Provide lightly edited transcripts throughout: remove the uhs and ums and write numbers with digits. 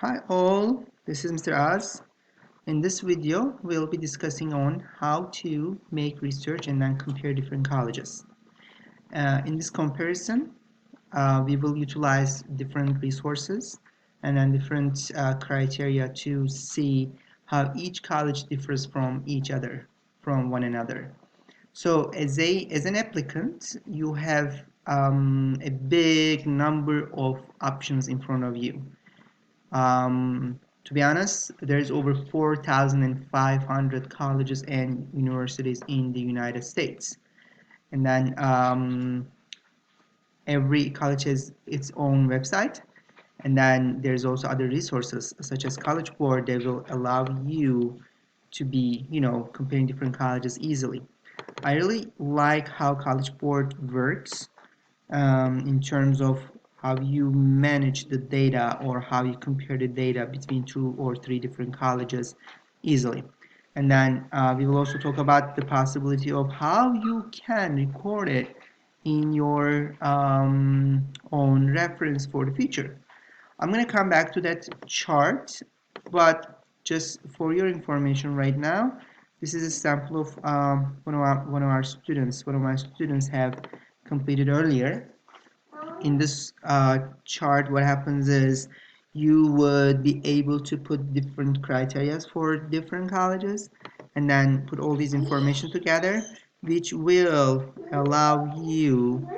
Hi all, this is Mr. Oz. In this video, we'll be discussing on how to make research and then compare different colleges. In this comparison, we will utilize different resources and then different criteria to see how each college differs from each other, from one another. So as an applicant, you have a big number of options in front of you. To be honest, there's over 4,500 colleges and universities in the United States. And then every college has its own website. And then there's also other resources such as College Board that will allow you to be, comparing different colleges easily. I really like how College Board works in terms of how you manage the data or how you compare the data between two or three different colleges easily. And then we will also talk about the possibility of how you can record it in your own reference for the future. I'm going to come back to that chart, but just for your information right now, this is a sample of one of my students have completed earlier. In this chart, what happens is you would be able to put different criteria for different colleges and then put all these information together, which will allow you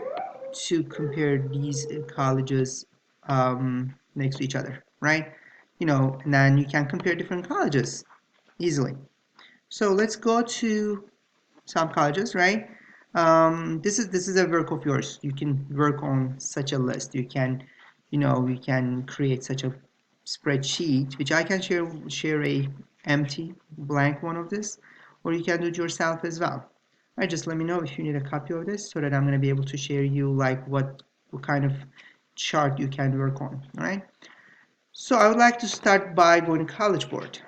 to compare these colleges next to each other, right? And then you can compare different colleges easily. So let's go to some colleges, right? This is a work of yours. You can work on such a list. You can create such a spreadsheet, which I can share a empty blank one of this, or you can do it yourself as well. All right, just let me know if you need a copy of this so that I'm going to be able to share you like what kind of chart you can work on. All right. So I would like to start by going to College Board.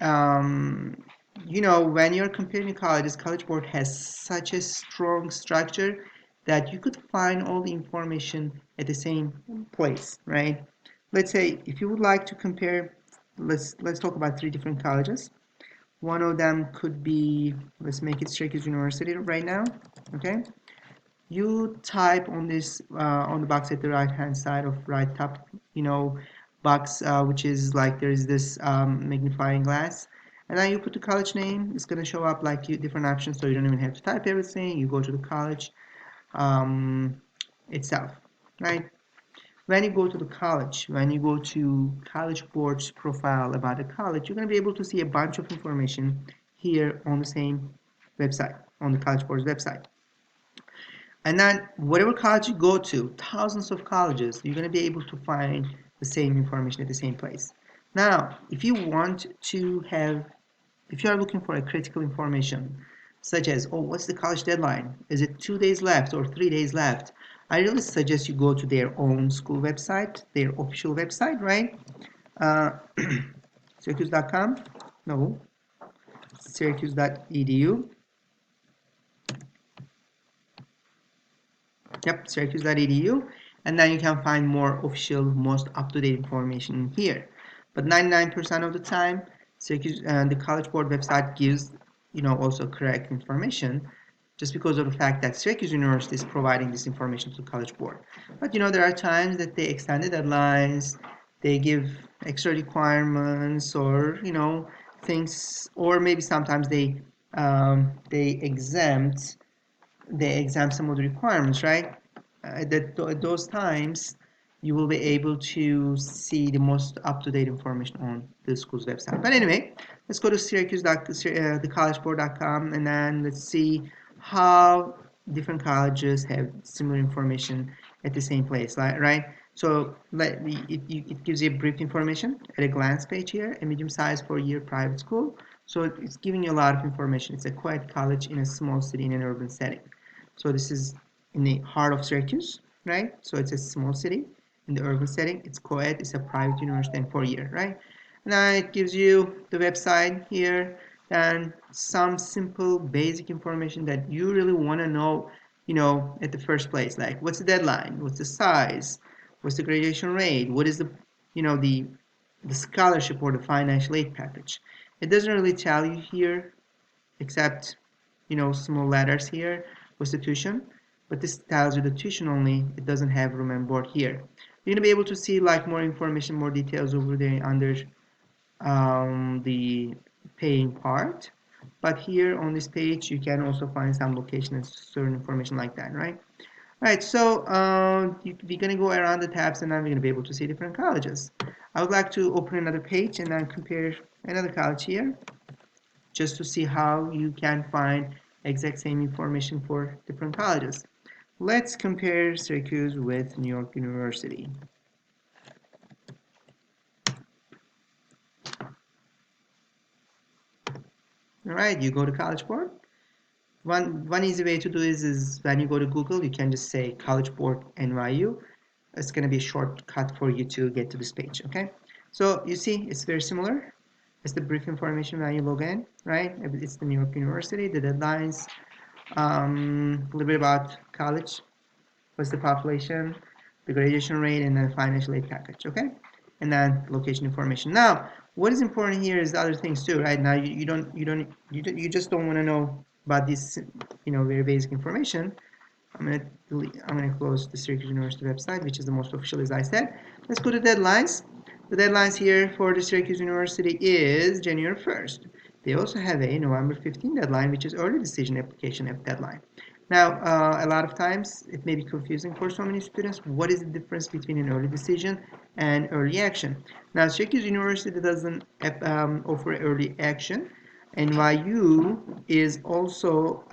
Um, when you're comparing colleges, College Board has such a strong structure that you could find all the information at the same place, right? Let's say if you would like to compare, let's talk about three different colleges. One of them could be, let's make it Syracuse University right now, okay? You type on this on the box at the right hand side of right top, box, which is like there's this magnifying glass, and then you put the college name. It's gonna show up like different options, so you don't even have to type everything. You go to the college um, itself, right? When you go to the college, when you go to College Board's profile about the college, you're gonna be able to see a bunch of information here on the same website, on the College Board's website. And then whatever college you go to, thousands of colleges, you're going to be able to find the same information at the same place. Now, if you are looking for a critical information, such as, oh, what's the college deadline? Is it 2 days left or 3 days left? I really suggest you go to their own school website, their official website, right? Uh, Syracuse.com? No, Syracuse.edu. Yep, Syracuse.edu, and then you can find more official, most up-to-date information here. But 99% of the time, Syracuse the College Board website gives, also correct information, just because of the fact that Syracuse University is providing this information to the College Board. But there are times that they extend the deadlines, they give extra requirements, or things, or maybe sometimes they exempt some of the requirements, right? At those times, you will be able to see the most up-to-date information on the school's website. But anyway, let's go to thecollegeboard.com, and then let's see how different colleges have similar information at the same place, right? So it gives you a brief information at a glance page here, a medium-sized four-year private school. So it's giving you a lot of information. It's a quiet college in a small city in an urban setting. So this is in the heart of Syracuse, right? So it's a small city in the urban setting. It's co-ed, it's a private university and 4 year, right? And then it gives you the website here and some simple basic information that you really want to know, at the first place, like what's the deadline, what's the size, what's the graduation rate, what is the the scholarship or the financial aid package. It doesn't really tell you here, except small letters here was the tuition, but this tells you the tuition only. It doesn't have room and board here. You're gonna be able to see like more information, more details over there under the paying part. But here on this page, you can also find some location and certain information like that, right? All right, so we're gonna go around the tabs, and then we're gonna be able to see different colleges. I would like to open another page and then compare another college here, just to see how you can find exact same information for different colleges. Let's compare Syracuse with New York University. All right, you go to College Board. One easy way to do is when you go to Google, you can just say College Board NYU. It's going to be a shortcut for you to get to this page, okay? So you see, it's very similar. It's the brief information when you log in, right? It's the New York University, the deadlines, a little bit about college, what's the population, the graduation rate, and the financial aid package, okay? And then location information. Now, what is important here is the other things too, right? Now you just don't want to know about this, very basic information. I'm gonna close the Syracuse University website, which is the most official, as I said. Let's go to deadlines. The deadlines here for the Syracuse University is January 1st. They also have a November 15 deadline, which is early decision application deadline. Now, a lot of times it may be confusing for so many students. What is the difference between an early decision and early action? Now, Syracuse University doesn't offer early action. NYU is also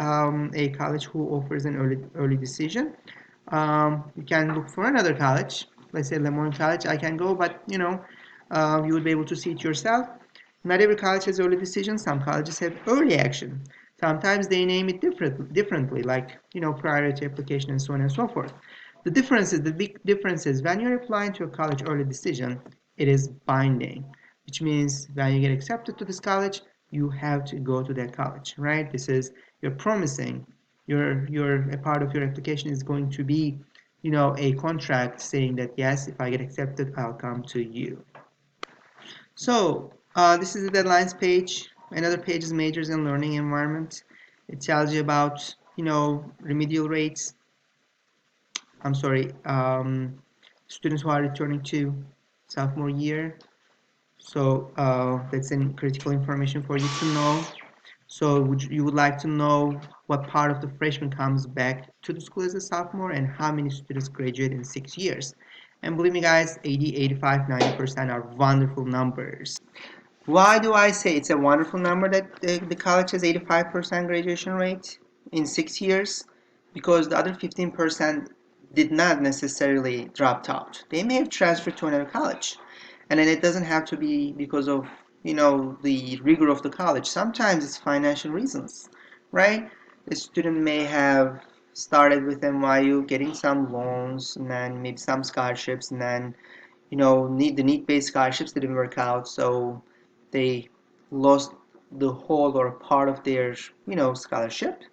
a college who offers an early decision. You can look for another college. Let's say Lemon College. I can go, but you would be able to see it yourself. Not every college has early decision. Some colleges have early action. Sometimes they name it differently, like priority application and so on and so forth. The big difference is when you're applying to a college early decision, it is binding, which means when you get accepted to this college, you have to go to that college, right? This is you're promising. Your a part of your application is going to be, a contract saying that yes, if I get accepted, I'll come to you. So this is the deadlines page. Another page is majors and learning environment. It tells you about remedial rates. I'm sorry, students who are returning to sophomore year. So that's critical information for you to know. So you would like to know what part of the freshman comes back to the school as a sophomore and how many students graduate in 6 years. And believe me guys, 80, 85, 90% are wonderful numbers. Why do I say it's a wonderful number that the college has 85% graduation rate in 6 years? Because the other 15% did not necessarily drop out. They may have transferred to another college. And then it doesn't have to be because of, the rigor of the college. Sometimes it's financial reasons, right? The student may have started with NYU getting some loans and then maybe some scholarships and then the need-based scholarships didn't work out, so they lost the whole or part of their scholarship.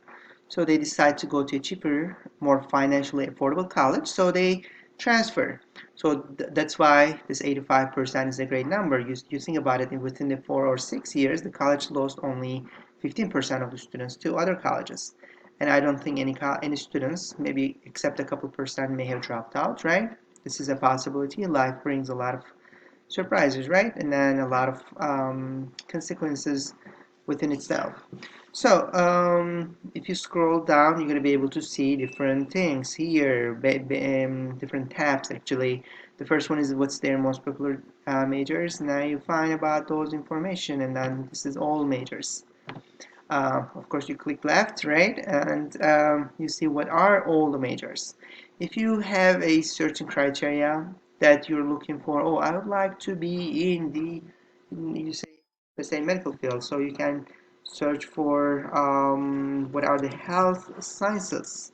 So they decide to go to a cheaper, more financially affordable college, so they transfer. So that's why this 85% is a great number. You think about it, within the 4 or 6 years, the college lost only 15% of the students to other colleges. And I don't think any students, maybe except a couple percent, may have dropped out, right? This is a possibility. Life brings a lot of surprises, right? And then a lot of consequences within itself. So if you scroll down, you're going to be able to see different things here, different tabs actually. The first one is what's their most popular majors. Now you find about those information, and then this is all majors. Of course, you click left, right, and you see what are all the majors. If you have a certain criteria that you're looking for, oh, I would like to be in you say, let's say medical field, so you can search for what are the health sciences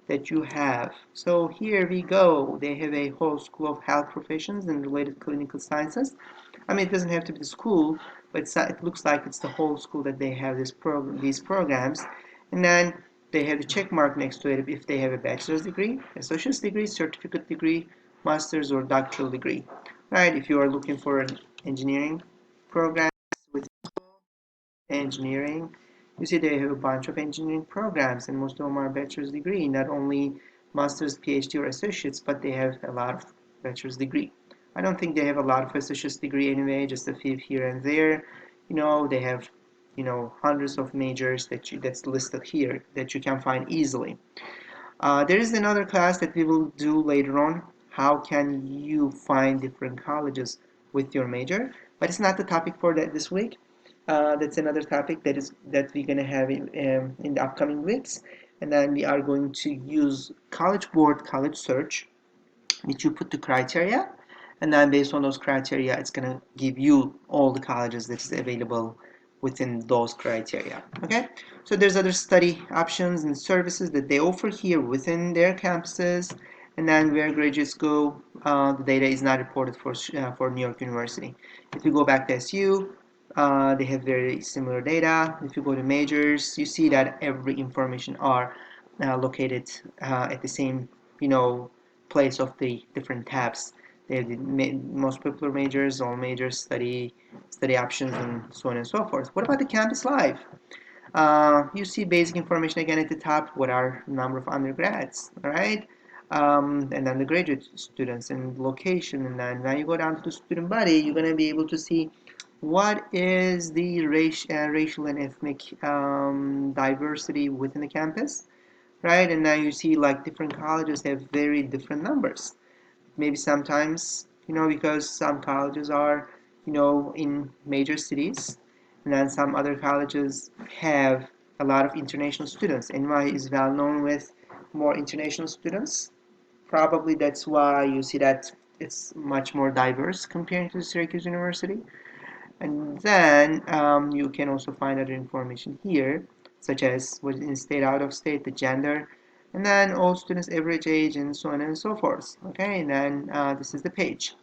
that you have. So here we go. They have a whole school of health professions and related clinical sciences. I mean, it doesn't have to be the school, but it looks like it's the whole school that they have these programs. And then they have the check mark next to it if they have a bachelor's degree, associate's degree, certificate degree, master's or doctoral degree. Right? If you are looking for engineering programs with engineering. You see they have a bunch of engineering programs, and most of them are bachelor's degree, not only master's, PhD, or associates, but they have a lot of bachelor's degree. I don't think they have a lot of associate's degree anyway, just a few here and there. They have, hundreds of majors that's listed here that you can find easily. There is another class that we will do later on. How can you find different colleges with your major? But it's not the topic for that this week. That's another topic that we're gonna have in the upcoming weeks, and then we are going to use College Board College Search, which you put the criteria, and then based on those criteria, it's gonna give you all the colleges that is available within those criteria. Okay, so there's other study options and services that they offer here within their campuses, and then where graduates go, the data is not reported for New York University. If you go back to SU, they have very similar data. If you go to majors, you see that every information are located at the same, place of the different tabs. They have the most popular majors, all majors, study options, and so on and so forth. What about the campus life? You see basic information again at the top. What are number of undergrads, all right? And then the graduate students and location. And then when you go down to the student body, you're going to be able to see what is the racial and ethnic diversity within the campus, right? And now you see like different colleges have very different numbers. Maybe sometimes, because some colleges are, in major cities, and then some other colleges have a lot of international students. NY is well known with more international students. Probably that's why you see that it's much more diverse compared to Syracuse University. And then you can also find other information here, such as what is in state, out of state, the gender, and then all students' average age, and so on and so forth. Okay, and then this is the page.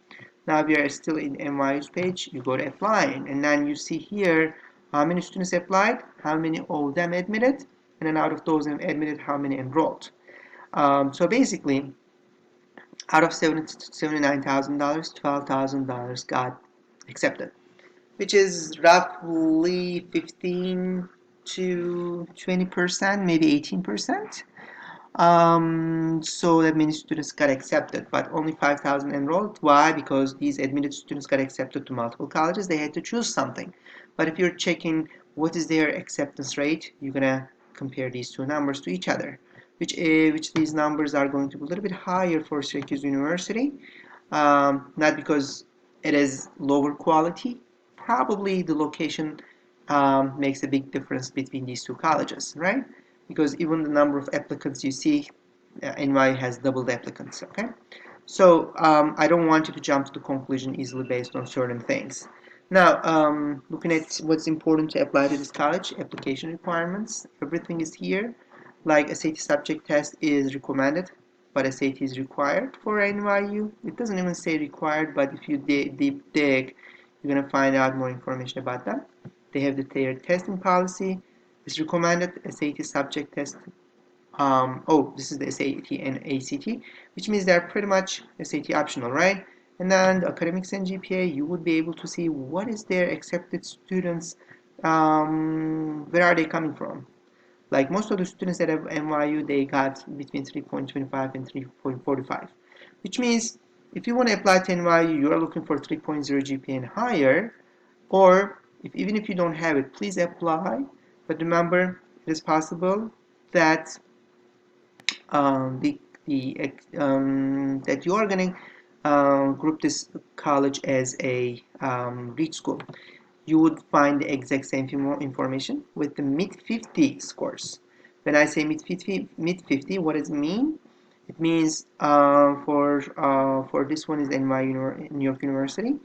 Now we are still in NYU's page. You go to applying, and then you see here how many students applied, how many of them admitted, and then out of those admitted, how many enrolled. So basically, out of $79,000, $12,000 got accepted, which is roughly 15 to 20%, maybe 18%. So that means students got accepted, but only 5,000 enrolled. Why? Because these admitted students got accepted to multiple colleges. They had to choose something. But if you're checking what is their acceptance rate, you're gonna compare these two numbers to each other, which these numbers are going to be a little bit higher for Syracuse University. Not because it is lower quality. Probably the location makes a big difference between these two colleges, right? Because even the number of applicants you see, NY has doubled applicants, okay? So I don't want you to jump to the conclusion easily based on certain things. Now, looking at what's important to apply to this college, application requirements, everything is here. Like SAT subject test is recommended, but SAT is required for NYU. It doesn't even say required, but if you deep dig, you're going to find out more information about that. They have the tiered testing policy. It's recommended SAT subject test. This is the SAT and ACT, which means they're pretty much SAT optional, right? And then the academics and GPA, you would be able to see what is their accepted students, where are they coming from. Like most of the students that have NYU, they got between 3.25 and 3.45, which means if you want to apply to NYU, you are looking for 3.0 GPA and higher, or even if you don't have it, please apply. But remember, it is possible that that you are going to group this college as a reach school. You would find the exact same information with the mid 50 scores. When I say mid 50, what does it mean? It means for this one is NYU, New York University.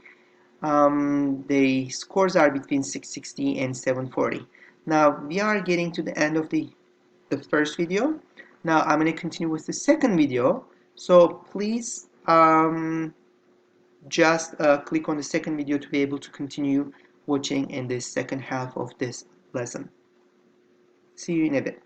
The scores are between 660 and 740. Now we are getting to the end of the first video. Now I'm going to continue with the second video. So please just click on the second video to be able to continue watching in this second half of this lesson. See you in a bit.